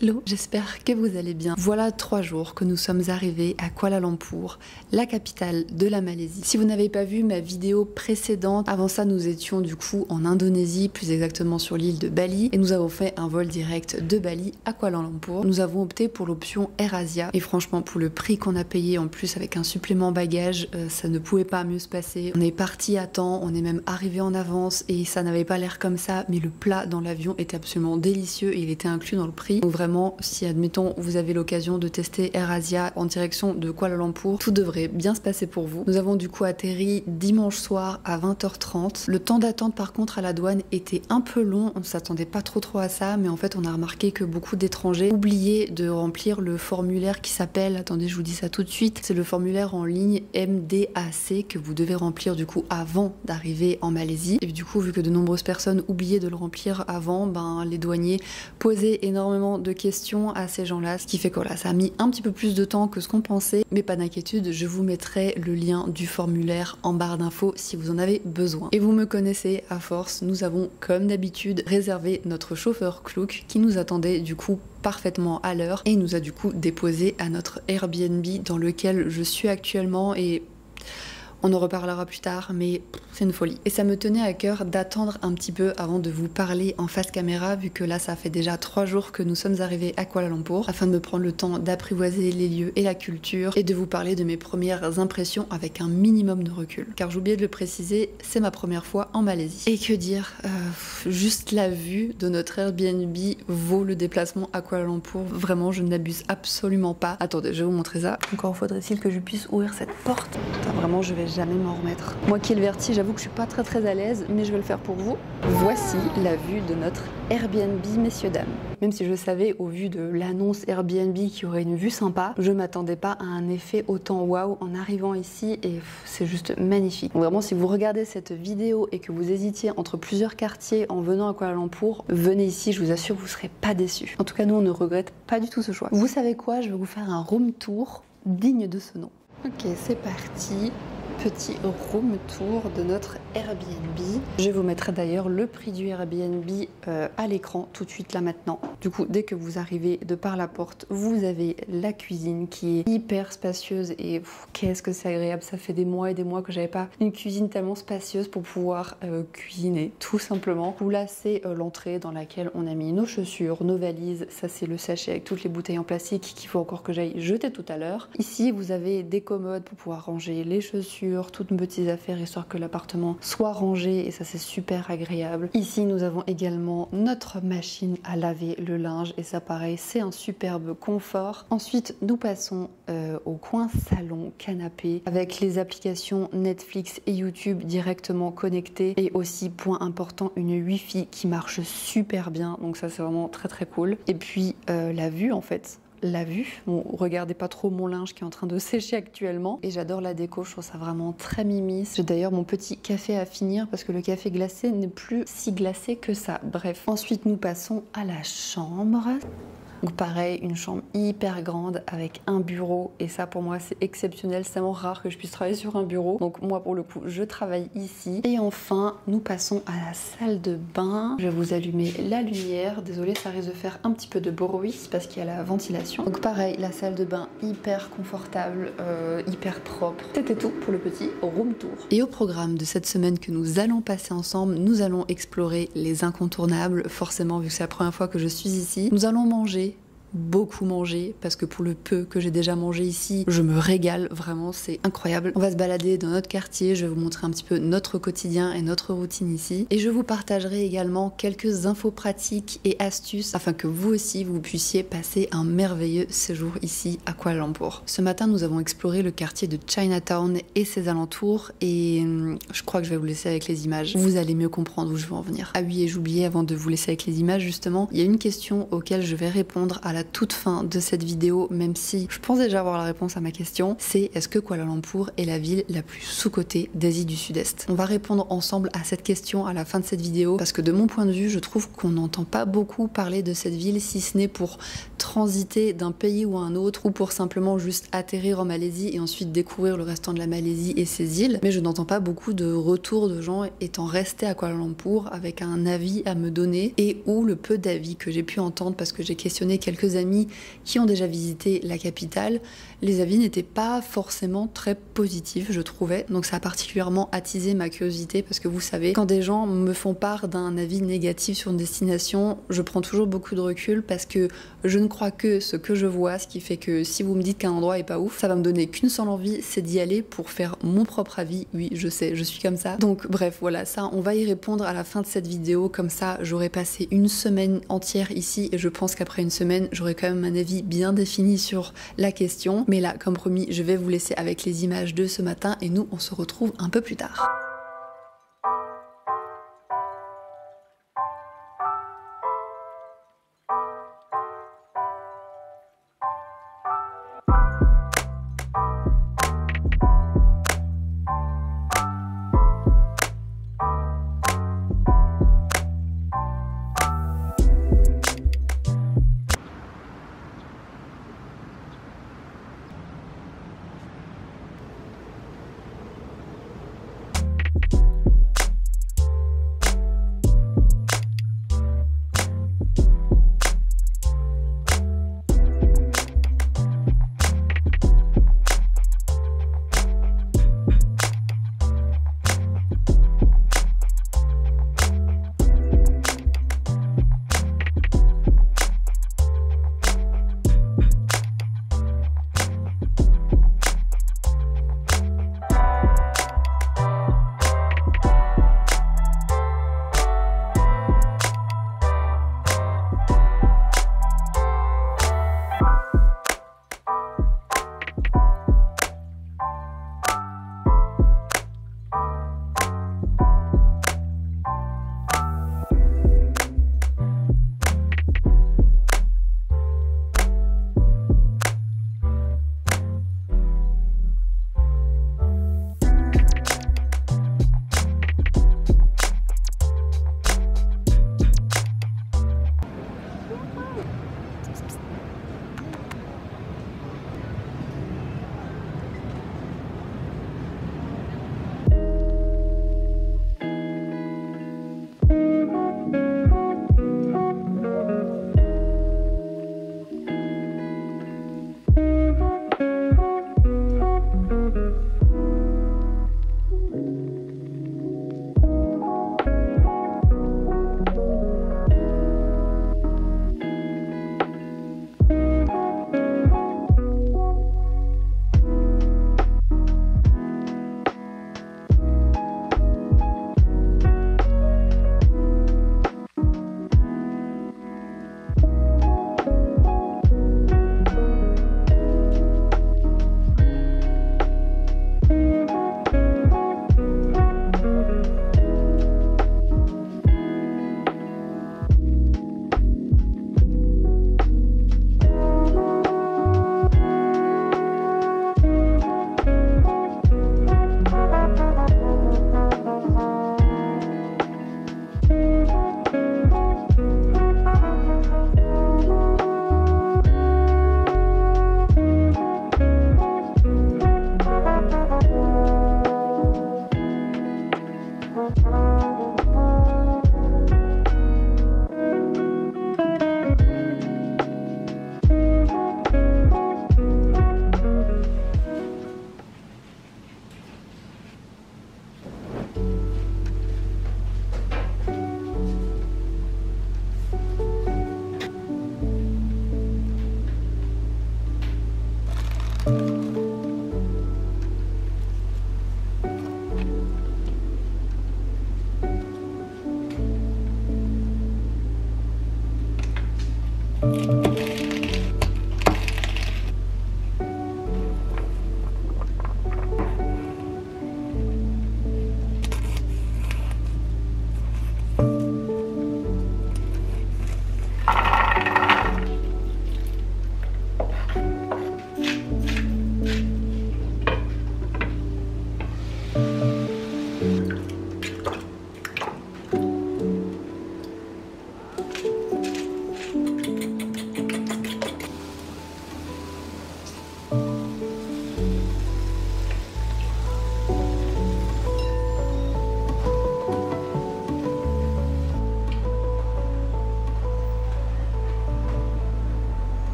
Hello, j'espère que vous allez bien. Voilà 3 jours que nous sommes arrivés à Kuala Lumpur, la capitale de la Malaisie. Si vous n'avez pas vu ma vidéo précédente, avant ça nous étions du coup en Indonésie, plus exactement sur l'île de Bali, et nous avons fait un vol direct de Bali à Kuala Lumpur. Nous avons opté pour l'option AirAsia, et franchement pour le prix qu'on a payé en plus avec un supplément bagage, ça ne pouvait pas mieux se passer. On est parti à temps, on est même arrivé en avance, et ça n'avait pas l'air comme ça, mais le plat dans l'avion était absolument délicieux et il était inclus dans le prix. Donc vraiment, si admettons vous avez l'occasion de tester AirAsia en direction de Kuala Lumpur, tout devrait bien se passer pour vous. Nous avons du coup atterri dimanche soir à 20h30. Le temps d'attente par contre à la douane était un peu long, on ne s'attendait pas trop à ça, mais en fait on a remarqué que beaucoup d'étrangers oubliaient de remplir le formulaire qui s'appelle, attendez je vous dis ça tout de suite, c'est le formulaire en ligne MDAC que vous devez remplir du coup avant d'arriver en Malaisie. Et du coup vu que de nombreuses personnes oubliaient de le remplir avant, les douaniers posaient énormément de questions à ces gens-là, ce qui fait que voilà, ça a mis un petit peu plus de temps que ce qu'on pensait, mais pas d'inquiétude, je vous mettrai le lien du formulaire en barre d'infos si vous en avez besoin. Et vous me connaissez à force, nous avons comme d'habitude réservé notre chauffeur Klook qui nous attendait du coup parfaitement à l'heure et nous a du coup déposé à notre Airbnb dans lequel je suis actuellement et on en reparlera plus tard, mais c'est une folie. Et ça me tenait à cœur d'attendre un petit peu avant de vous parler en face caméra, vu que là ça fait déjà 3 jours que nous sommes arrivés à Kuala Lumpur, afin de me prendre le temps d'apprivoiser les lieux et la culture, et de vous parler de mes premières impressions avec un minimum de recul. Car j'oubliais de le préciser, c'est ma première fois en Malaisie. Et que dire, juste la vue de notre Airbnb vaut le déplacement à Kuala Lumpur. Vraiment, je n'abuse absolument pas. Attendez, je vais vous montrer ça. Encore faudrait-il que je puisse ouvrir cette porte. Putain, vraiment, je vais jamais m'en remettre. Moi qui ai le vertige, j'avoue que je suis pas très à l'aise, mais je vais le faire pour vous. Voici la vue de notre Airbnb, messieurs dames. Même si je savais au vu de l'annonce Airbnb qu'il y aurait une vue sympa, je m'attendais pas à un effet autant waouh en arrivant ici et c'est juste magnifique. Donc vraiment, si vous regardez cette vidéo et que vous hésitiez entre plusieurs quartiers en venant à Kuala Lumpur, venez ici, je vous assure, vous serez pas déçus. En tout cas, nous, on ne regrette pas du tout ce choix. Vous savez quoi? Je vais vous faire un room tour digne de ce nom. Ok, c'est parti. Petit room tour de notre Airbnb. Je vous mettrai d'ailleurs le prix du Airbnb à l'écran tout de suite là maintenant. Du coup, dès que vous arrivez de par la porte, vous avez la cuisine qui est hyper spacieuse et qu'est-ce que c'est agréable. Ça fait des mois et des mois que j'avais pas une cuisine tellement spacieuse pour pouvoir cuisiner tout simplement. Là, c'est l'entrée dans laquelle on a mis nos chaussures, nos valises. Ça, c'est le sachet avec toutes les bouteilles en plastique qu'il faut encore que j'aille jeter tout à l'heure. Ici, vous avez des commodes pour pouvoir ranger les chaussures, toutes nos petites affaires histoire que l'appartement soit rangé et ça c'est super agréable. Ici nous avons également notre machine à laver le linge et ça pareil c'est un superbe confort. Ensuite nous passons au coin salon canapé avec les applications Netflix et YouTube directement connectées et aussi point important une Wi-Fi qui marche super bien donc ça c'est vraiment très cool. Et puis la vue en fait. La vue, bon, regardez pas trop mon linge qui est en train de sécher actuellement et j'adore la déco, je trouve ça vraiment très mimi. J'ai d'ailleurs mon petit café à finir parce que le café glacé n'est plus si glacé que ça. Bref, ensuite nous passons à la chambre. Donc pareil, une chambre hyper grande avec un bureau et ça pour moi c'est exceptionnel, c'est tellement rare que je puisse travailler sur un bureau. Donc moi pour le coup je travaille ici. Et enfin nous passons à la salle de bain. Je vais vous allumer la lumière, désolée ça risque de faire un petit peu de bruit parce qu'il y a la ventilation. Donc pareil, la salle de bain hyper confortable, hyper propre. C'était tout pour le petit room tour. Et au programme de cette semaine que nous allons passer ensemble, nous allons explorer les incontournables. Forcément vu que c'est la première fois que je suis ici, nous allons beaucoup manger parce que pour le peu que j'ai déjà mangé ici, je me régale vraiment, c'est incroyable. On va se balader dans notre quartier, je vais vous montrer un petit peu notre quotidien et notre routine ici et je vous partagerai également quelques infos pratiques et astuces afin que vous aussi vous puissiez passer un merveilleux séjour ici à Kuala Lumpur. Ce matin nous avons exploré le quartier de Chinatown et ses alentours et je crois que je vais vous laisser avec les images, vous allez mieux comprendre où je veux en venir. Ah oui et j'oubliais avant de vous laisser avec les images justement, il y a une question auquel je vais répondre à la la toute fin de cette vidéo, même si je pense déjà avoir la réponse à ma question, c'est est-ce que Kuala Lumpur est la ville la plus sous-cotée d'Asie du Sud-Est? On va répondre ensemble à cette question à la fin de cette vidéo, parce que de mon point de vue, je trouve qu'on n'entend pas beaucoup parler de cette ville, si ce n'est pour transiter d'un pays ou à un autre, ou pour simplement juste atterrir en Malaisie et ensuite découvrir le restant de la Malaisie et ses îles. Mais je n'entends pas beaucoup de retours de gens étant restés à Kuala Lumpur avec un avis à me donner, et ou le peu d'avis que j'ai pu entendre, parce que j'ai questionné quelques amis qui ont déjà visité la capitale, les avis n'étaient pas forcément très positifs, je trouvais. Donc ça a particulièrement attisé ma curiosité, parce que vous savez, quand des gens me font part d'un avis négatif sur une destination, je prends toujours beaucoup de recul, parce que je ne crois que ce que je vois, ce qui fait que si vous me dites qu'un endroit est pas ouf, ça va me donner qu'une seule envie, c'est d'y aller pour faire mon propre avis. Oui, je sais, je suis comme ça. Donc bref, voilà, ça, on va y répondre à la fin de cette vidéo. Comme ça, j'aurai passé une semaine entière ici, et je pense qu'après une semaine, j'aurai quand même un avis bien défini sur la question. Mais là, comme promis, je vais vous laisser avec les images de ce matin, et nous, on se retrouve un peu plus tard.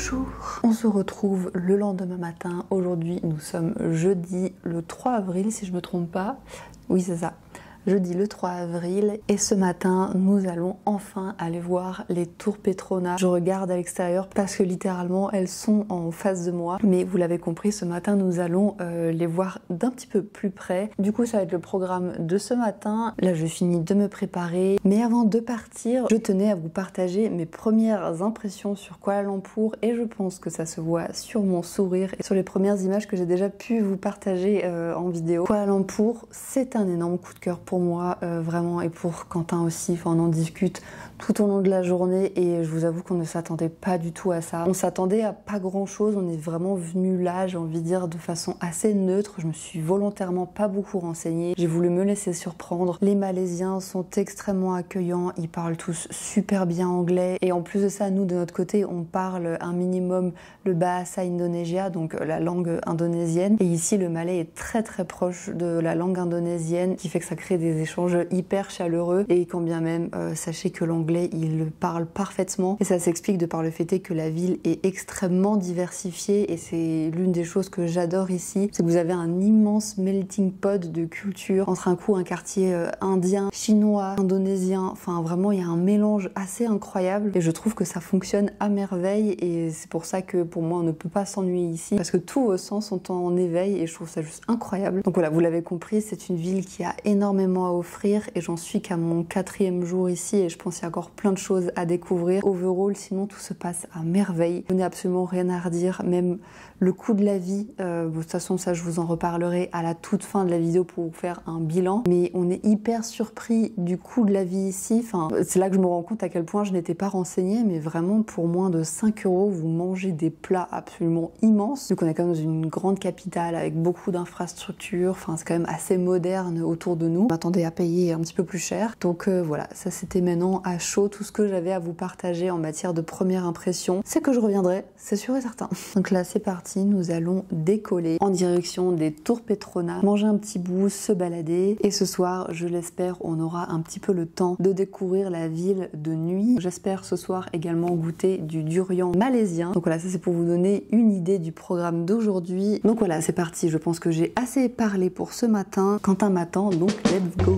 Bonjour. On se retrouve le lendemain matin. Aujourd'hui, nous sommes jeudi le 3 avril, si je me trompe pas. Oui, c'est ça. Jeudi le 3 avril, et ce matin nous allons enfin aller voir les tours Petronas. Je regarde à l'extérieur parce que littéralement elles sont en face de moi, mais vous l'avez compris, ce matin nous allons les voir d'un petit peu plus près. Du coup ça va être le programme de ce matin. Là je finis de me préparer, mais avant de partir je tenais à vous partager mes premières impressions sur Kuala Lumpur, et je pense que ça se voit sur mon sourire et sur les premières images que j'ai déjà pu vous partager en vidéo. Kuala Lumpur, c'est un énorme coup de cœur pour moi, vraiment, et pour Quentin aussi. Enfin, on en discute tout au long de la journée et je vous avoue qu'on ne s'attendait pas du tout à ça. On s'attendait à pas grand chose, on est vraiment venu là, j'ai envie de dire, de façon assez neutre. Je me suis volontairement pas beaucoup renseignée, j'ai voulu me laisser surprendre. Les Malaisiens sont extrêmement accueillants, ils parlent tous super bien anglais, et en plus de ça, nous de notre côté, on parle un minimum le Bahasa Indonesia, donc la langue indonésienne, et ici le malais est très très proche de la langue indonésienne, qui fait que ça crée des échanges hyper chaleureux, et quand bien même, sachez que l'anglais il le parle parfaitement, et ça s'explique de par le fait que la ville est extrêmement diversifiée, et c'est l'une des choses que j'adore ici, c'est que vous avez un immense melting pot de culture, entre un coup un quartier indien, chinois, indonésien, enfin vraiment il y a un mélange assez incroyable, et je trouve que ça fonctionne à merveille, et c'est pour ça que pour moi on ne peut pas s'ennuyer ici, parce que tous vos sens sont en éveil, et je trouve ça juste incroyable. Donc voilà, vous l'avez compris, c'est une ville qui a énormément à offrir, et j'en suis qu'à mon 4e jour ici, et je pense qu'il y a encore plein de choses à découvrir. Overall, sinon tout se passe à merveille. Je n'ai absolument rien à redire, même le coût de la vie, de toute façon ça je vous en reparlerai à la toute fin de la vidéo pour vous faire un bilan, mais on est hyper surpris du coût de la vie ici. Enfin, c'est là que je me rends compte à quel point je n'étais pas renseignée, mais vraiment pour moins de 5 € vous mangez des plats absolument immenses. Donc on est quand même dans une grande capitale avec beaucoup d'infrastructures, enfin c'est quand même assez moderne autour de nous. On m'attendait à payer un petit peu plus cher, donc voilà, ça c'était maintenant à chaud tout ce que j'avais à vous partager en matière de première impression. C'est que je reviendrai, c'est sûr et certain. Donc là c'est parti, nous allons décoller en direction des tours Petronas, manger un petit bout, se balader, et ce soir je l'espère on aura un petit peu le temps de découvrir la ville de nuit. J'espère ce soir également goûter du durian malaisien. Donc voilà, ça c'est pour vous donner une idée du programme d'aujourd'hui. Donc voilà, c'est parti, je pense que j'ai assez parlé pour ce matin. Quentin m'attend, donc let's go.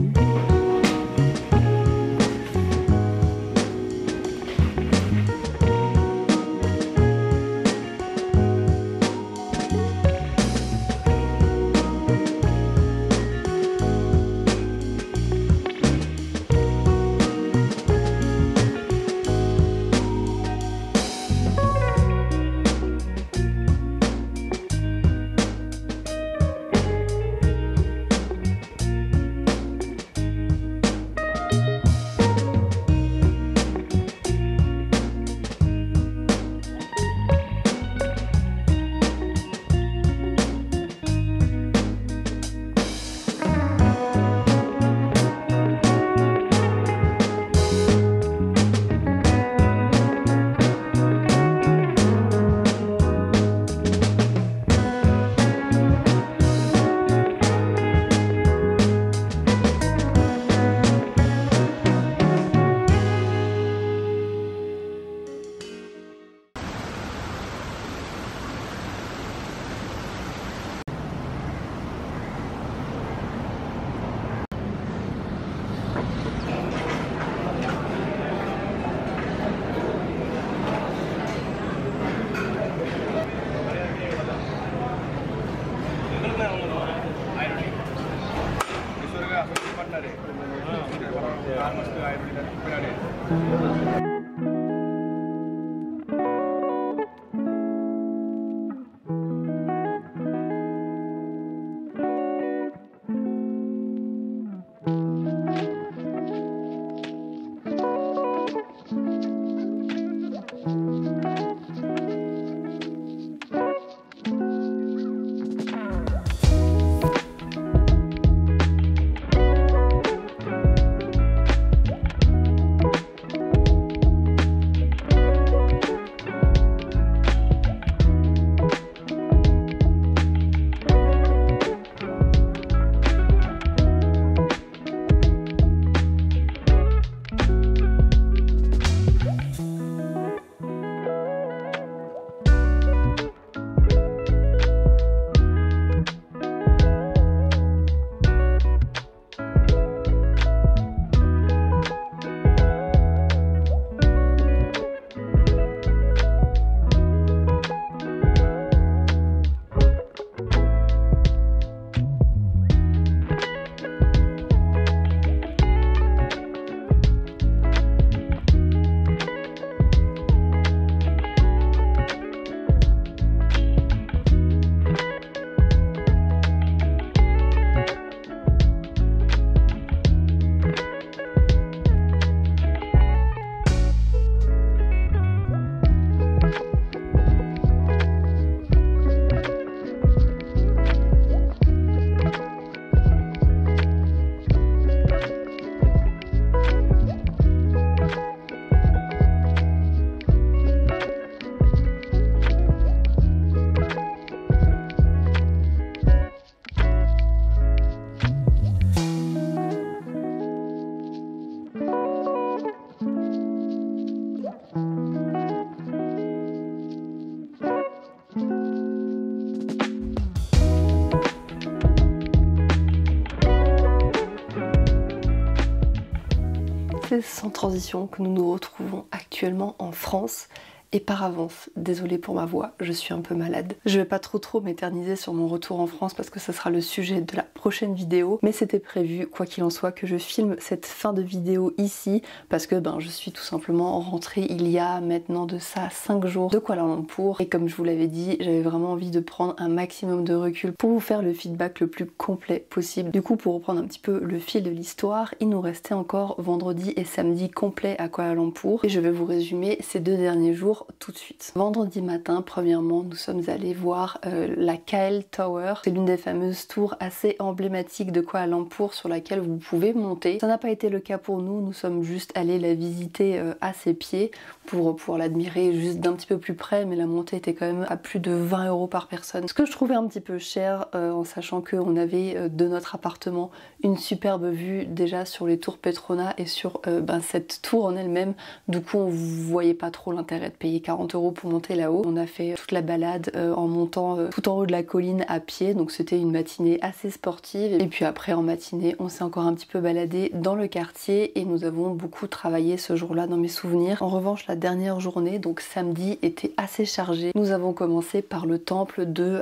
C'est sans transition que nous nous retrouvons actuellement en France. Et par avance, désolée pour ma voix, je suis un peu malade. Je vais pas trop m'éterniser sur mon retour en France parce que ça sera le sujet de la prochaine vidéo. Mais c'était prévu, quoi qu'il en soit, que je filme cette fin de vidéo ici parce que je suis tout simplement rentrée il y a maintenant de ça 5 jours de Kuala Lumpur. Et comme je vous l'avais dit, j'avais vraiment envie de prendre un maximum de recul pour vous faire le feedback le plus complet possible. Du coup, pour reprendre un petit peu le fil de l'histoire, il nous restait encore vendredi et samedi complets à Kuala Lumpur. Et je vais vous résumer ces 2 derniers jours tout de suite. Vendredi matin, premièrement, nous sommes allés voir la KL Tower. C'est l'une des fameuses tours assez emblématiques de Kuala Lumpur sur laquelle vous pouvez monter. Ça n'a pas été le cas pour nous, nous sommes juste allés la visiter à ses pieds pour pouvoir l'admirer juste d'un petit peu plus près, mais la montée était quand même à plus de 20 € par personne. Ce que je trouvais un petit peu cher en sachant qu'on avait de notre appartement une superbe vue déjà sur les tours Petronas et sur cette tour en elle-même. Du coup, on voyait pas trop l'intérêt de payer 40 € pour monter là-haut. On a fait toute la balade en montant tout en haut de la colline à pied, donc c'était une matinée assez sportive. Et puis après en matinée, on s'est encore un petit peu baladé dans le quartier et nous avons beaucoup travaillé ce jour-là dans mes souvenirs. En revanche, la dernière journée, donc samedi, était assez chargée. Nous avons commencé par le temple de,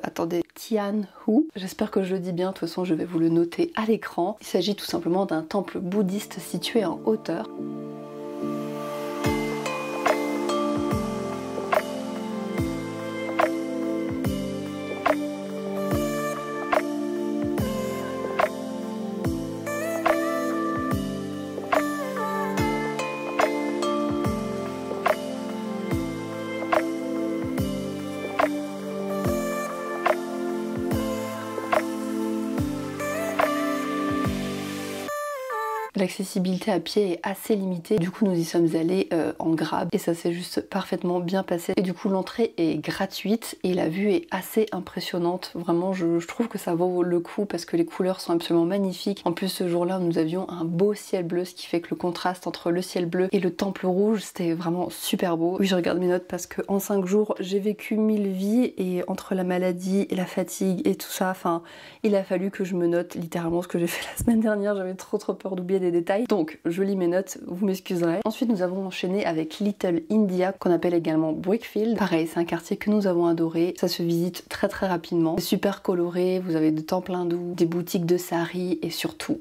Tian Hu. J'espère que je le dis bien, de toute façon je vais vous le noter à l'écran. Il s'agit tout simplement d'un temple bouddhiste situé en hauteur. L'accessibilité à pied est assez limitée, du coup nous y sommes allés en Grab et ça s'est juste parfaitement bien passé. Et du coup l'entrée est gratuite et la vue est assez impressionnante. Vraiment je trouve que ça vaut le coup parce que les couleurs sont absolument magnifiques. En plus ce jour-là nous avions un beau ciel bleu, ce qui fait que le contraste entre le ciel bleu et le temple rouge c'était vraiment super beau. Oui, je regarde mes notes parce que en 5 jours j'ai vécu 1000 vies et entre la maladie et la fatigue et tout ça, il a fallu que je me note littéralement ce que j'ai fait la semaine dernière. J'avais trop peur d'oublier des détails, donc je lis mes notes, vous m'excuserez. Ensuite nous avons enchaîné avec Little India, qu'on appelle également Brickfield. Pareil, c'est un quartier que nous avons adoré, ça se visite très rapidement, c'est super coloré, vous avez de temples hindous, des boutiques de sari et surtout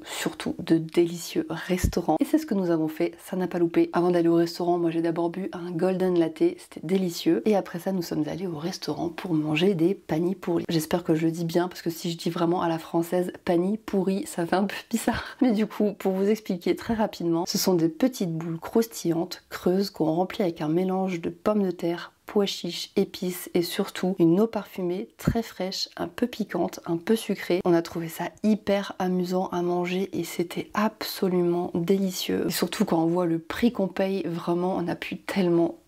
de délicieux restaurants. Et c'est ce que nous avons fait, ça n'a pas loupé. Avant d'aller au restaurant, moi j'ai d'abord bu un golden latte, c'était délicieux, et après ça nous sommes allés au restaurant pour manger des pani puri. J'espère que je le dis bien parce que si je dis vraiment à la française pani puri, ça fait un peu bizarre. Mais du coup, pour vous expliquer très rapidement, ce sont des petites boules croustillantes, creuses, qu'on remplit avec un mélange de pommes de terre, pois chiches, épices et surtout une eau parfumée très fraîche, un peu piquante, un peu sucrée. On a trouvé ça hyper amusant à manger et c'était absolument délicieux. Et surtout quand on voit le prix qu'on paye, vraiment on a pu tellement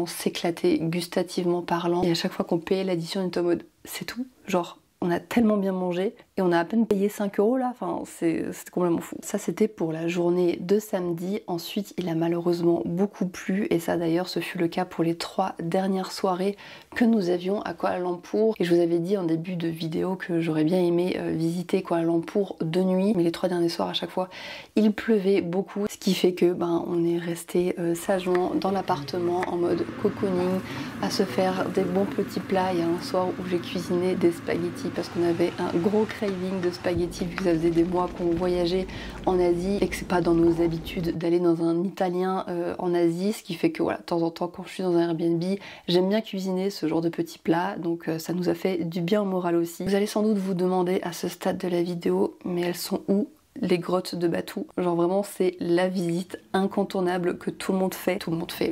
s'éclater gustativement parlant. Et à chaque fois qu'on payait l'addition, on était en mode c'est tout, genre on a tellement bien mangé et on a à peine payé 5 € là, c'est complètement fou. Ça c'était pour la journée de samedi. Ensuite il a malheureusement beaucoup plu et ça d'ailleurs ce fut le cas pour les 3 dernières soirées que nous avions à Kuala Lumpur. Et je vous avais dit en début de vidéo que j'aurais bien aimé visiter Kuala Lumpur de nuit, mais les 3 derniers soirs à chaque fois il pleuvait beaucoup, ce qui fait que on est resté sagement dans l'appartement en mode cocooning à se faire des bons petits plats. Il y a un soir où j'ai cuisiné des spaghettis parce qu'on avait un gros craving de spaghettis vu que ça faisait des mois qu'on voyageait en Asie et que c'est pas dans nos habitudes d'aller dans un italien en Asie, ce qui fait que voilà, de temps en temps quand je suis dans un Airbnb, j'aime bien cuisiner ce genre de petits plats, donc ça nous a fait du bien au moral aussi. Vous allez sans doute vous demander à ce stade de la vidéo, mais elles sont où les grottes de Batu? Genre vraiment c'est la visite incontournable que tout le monde fait.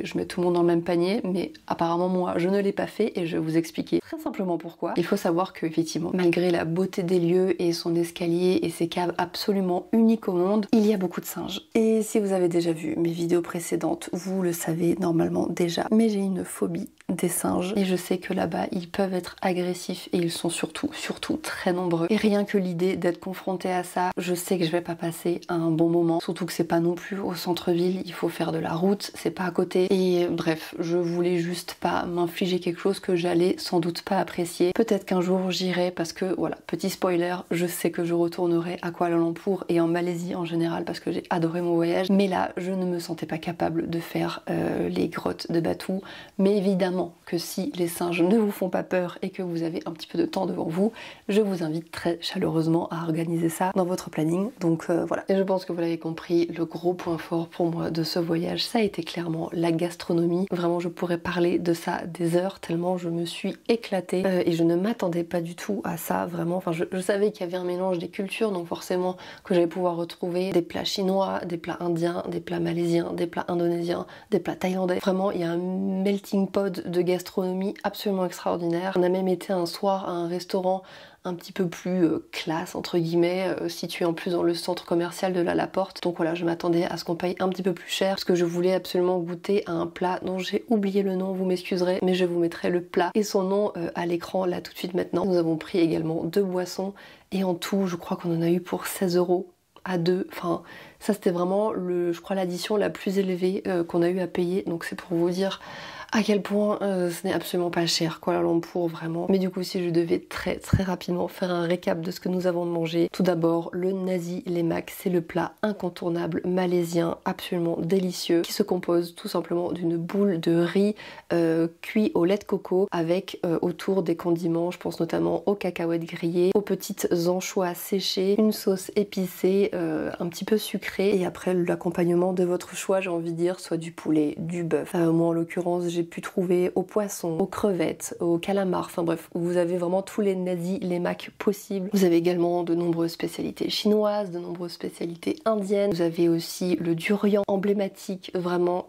Je mets tout le monde dans le même panier, mais apparemment moi je ne l'ai pas fait et je vais vous expliquer très simplement pourquoi. Il faut savoir que effectivement, malgré la beauté des lieux et son escalier et ses caves absolument uniques au monde, il y a beaucoup de singes. Et si vous avez déjà vu mes vidéos précédentes, vous le savez normalement déjà, mais j'ai une phobie des singes et je sais que là-bas ils peuvent être agressifs et ils sont surtout très nombreux. Et rien que l'idée d'être confrontée à ça, je sais que je vais pas passer un bon moment, surtout que c'est pas non plus au centre-ville, il faut faire de la route, c'est pas à côté. Et bref, je voulais juste pas m'infliger quelque chose que j'allais sans doute pas apprécier. Peut-être qu'un jour j'irai parce que voilà, petit spoiler, je sais que je retournerai à Kuala Lumpur et en Malaisie en général parce que j'ai adoré mon voyage. Mais là, je ne me sentais pas capable de faire les grottes de Batu. Mais évidemment que si les singes ne vous font pas peur et que vous avez un petit peu de temps devant vous, je vous invite très chaleureusement à organiser ça dans votre planning. Donc voilà. Et je pense que vous l'avez compris, le gros point fort pour moi de ce voyage, ça a été clairement la gastronomie. Vraiment, je pourrais parler de ça des heures tellement je me suis éclatée et je ne m'attendais pas du tout à ça, vraiment. Enfin, je savais qu'il y avait un mélange des cultures, donc forcément que j'allais pouvoir retrouver des plats chinois, des plats indiens, des plats malaisiens, des plats indonésiens, des plats thaïlandais. Vraiment, il y a un melting pot de gastronomie absolument extraordinaire. On a même été un soir à un restaurant un petit peu plus classe entre guillemets, situé en plus dans le centre commercial de la Laporte. Donc voilà, je m'attendais à ce qu'on paye un petit peu plus cher parce que je voulais absolument goûter à un plat dont j'ai oublié le nom, vous m'excuserez, mais je vous mettrai le plat et son nom à l'écran là tout de suite maintenant. Nous avons pris également 2 boissons et en tout je crois qu'on en a eu pour 16 € à 2. Enfin ça c'était vraiment je crois l'addition la plus élevée qu'on a eu à payer, donc c'est pour vous dire à quel point ce n'est absolument pas cher Kuala Lumpur, vraiment. Mais du coup, si je devais très rapidement faire un récap de ce que nous avons mangé, tout d'abord le nasi lemak, c'est le plat incontournable malaisien absolument délicieux qui se compose tout simplement d'une boule de riz cuit au lait de coco avec autour des condiments, je pense notamment aux cacahuètes grillées, aux petites anchois séchées, une sauce épicée un petit peu sucrée et après l'accompagnement de votre choix, j'ai envie de dire, soit du poulet, du bœuf. Moi en l'occurrence, j'ai pu trouver aux poissons, aux crevettes, aux calamars, enfin bref, vous avez vraiment tous les nasi lemak possibles. Vous avez également de nombreuses spécialités chinoises, de nombreuses spécialités indiennes. Vous avez aussi le durian emblématique, vraiment.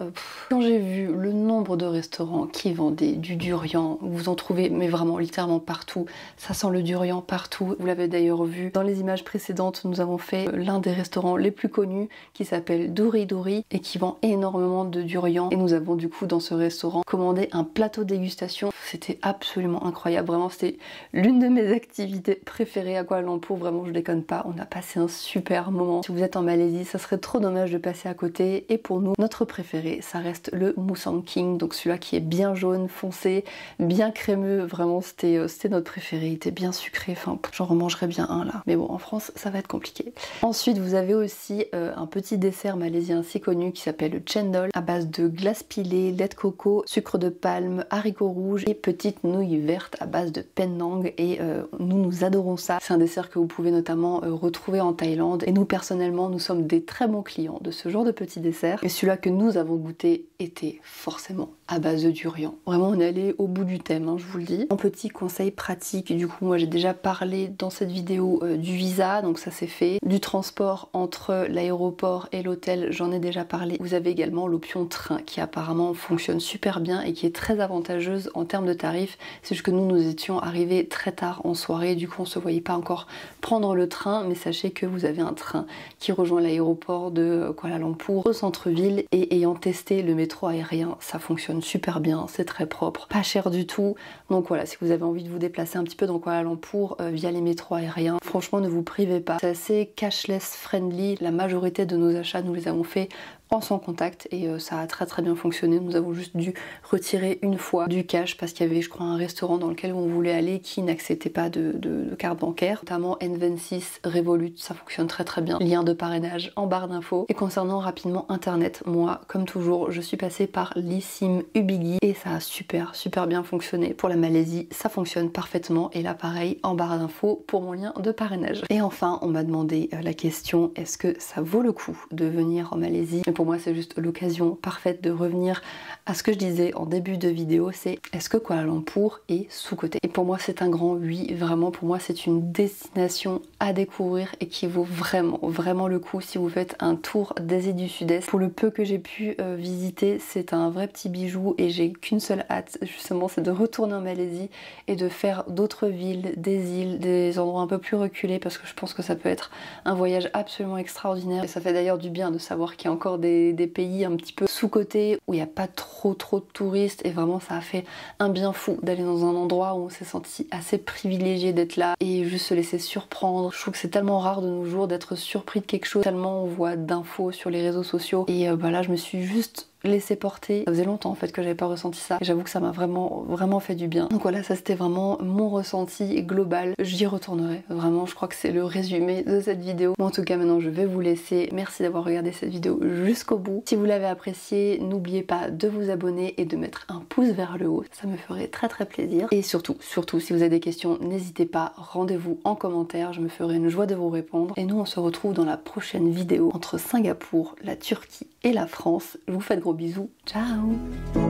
Quand j'ai vu le nombre de restaurants qui vendaient du durian, vous en trouvez mais vraiment littéralement partout. Ça sent le durian partout. Vous l'avez d'ailleurs vu dans les images précédentes, nous avons fait l'un des restaurants les plus connus qui s'appelle Duri Duri et qui vend énormément de durian. Et nous avons du coup dans ce restaurant commandé un plateau dégustation. C'était absolument incroyable, vraiment c'était l'une de mes activités préférées à Kuala Lumpur, vraiment je déconne pas, on a passé un super moment. Si vous êtes en Malaisie, ça serait trop dommage de passer à côté et pour nous, notre préféré, ça reste le Musang King, donc celui-là qui est bien jaune, foncé, bien crémeux, vraiment c'était notre préféré, il était bien sucré, enfin j'en remangerais bien un là. Mais bon, en France, ça va être compliqué. Ensuite, vous avez aussi un petit dessert malaisien assez connu qui s'appelle le chendol, à base de glace pilée, lait de coco, sucre de palme, haricots rouges et petites nouilles vertes à base de penang et nous adorons ça. C'est un dessert que vous pouvez notamment retrouver en Thaïlande et nous personnellement nous sommes des très bons clients de ce genre de petits desserts et celui-là que nous avons goûté était forcément à base de durian. Vraiment on est allé au bout du thème, hein, je vous le dis. En petit conseil pratique, du coup moi j'ai déjà parlé dans cette vidéo du visa, donc ça c'est fait. Du transport entre l'aéroport et l'hôtel, j'en ai déjà parlé. Vous avez également l'option train qui apparemment fonctionne super bien et qui est très avantageuse en termes de tarifs. C'est juste que nous étions arrivés très tard en soirée, du coup on se voyait pas encore prendre le train, mais sachez que vous avez un train qui rejoint l'aéroport de Kuala Lumpur au centre-ville et ayant testé le métro aérien, ça fonctionne super bien, c'est très propre, pas cher du tout. Donc voilà, si vous avez envie de vous déplacer un petit peu dans Kuala Lumpur via les métros aériens, franchement ne vous privez pas. C'est assez cashless friendly, la majorité de nos achats nous les avons fait sans contact et ça a très bien fonctionné. Nous avons juste dû retirer une fois du cash parce qu'il y avait je crois un restaurant dans lequel on voulait aller qui n'acceptait pas de carte bancaire, notamment N26, Revolut, ça fonctionne très bien. Lien de parrainage en barre d'infos. Et concernant rapidement internet, moi comme toujours je suis passée par l'eSIM Ubigi et ça a super bien fonctionné. Pour la Malaisie ça fonctionne parfaitement et là pareil en barre d'infos pour mon lien de parrainage. Et enfin on m'a demandé la question, est-ce que ça vaut le coup de venir en Malaisie? Et pour moi c'est juste l'occasion parfaite de revenir à ce que je disais en début de vidéo, c'est est-ce que Kuala Lumpur est sous-coté? Et pour moi c'est un grand oui, vraiment pour moi c'est une destination à découvrir et qui vaut vraiment le coup si vous faites un tour d'Asie du Sud-Est. Pour le peu que j'ai pu visiter, c'est un vrai petit bijou et j'ai qu'une seule hâte justement, c'est de retourner en Malaisie et de faire d'autres villes, des îles, des endroits un peu plus reculés parce que je pense que ça peut être un voyage absolument extraordinaire et ça fait d'ailleurs du bien de savoir qu'il y a encore des pays un petit peu sous-cotés où il n'y a pas trop de touristes, et vraiment ça a fait un bien fou d'aller dans un endroit où on s'est senti assez privilégié d'être là et juste se laisser surprendre. Je trouve que c'est tellement rare de nos jours d'être surpris de quelque chose, tellement on voit d'infos sur les réseaux sociaux, et là je me suis juste laisser porter. Ça faisait longtemps en fait que j'avais pas ressenti ça, et j'avoue que ça m'a vraiment fait du bien. Donc voilà, ça c'était vraiment mon ressenti global. J'y retournerai, vraiment, je crois que c'est le résumé de cette vidéo. Bon, en tout cas maintenant je vais vous laisser. Merci d'avoir regardé cette vidéo jusqu'au bout. Si vous l'avez appréciée, n'oubliez pas de vous abonner et de mettre un pouce vers le haut, ça me ferait très plaisir. Et surtout si vous avez des questions, n'hésitez pas, rendez-vous en commentaire, je me ferai une joie de vous répondre. Et nous on se retrouve dans la prochaine vidéo entre Singapour, la Turquie et la France. Je vous fais de gros bisous, ciao.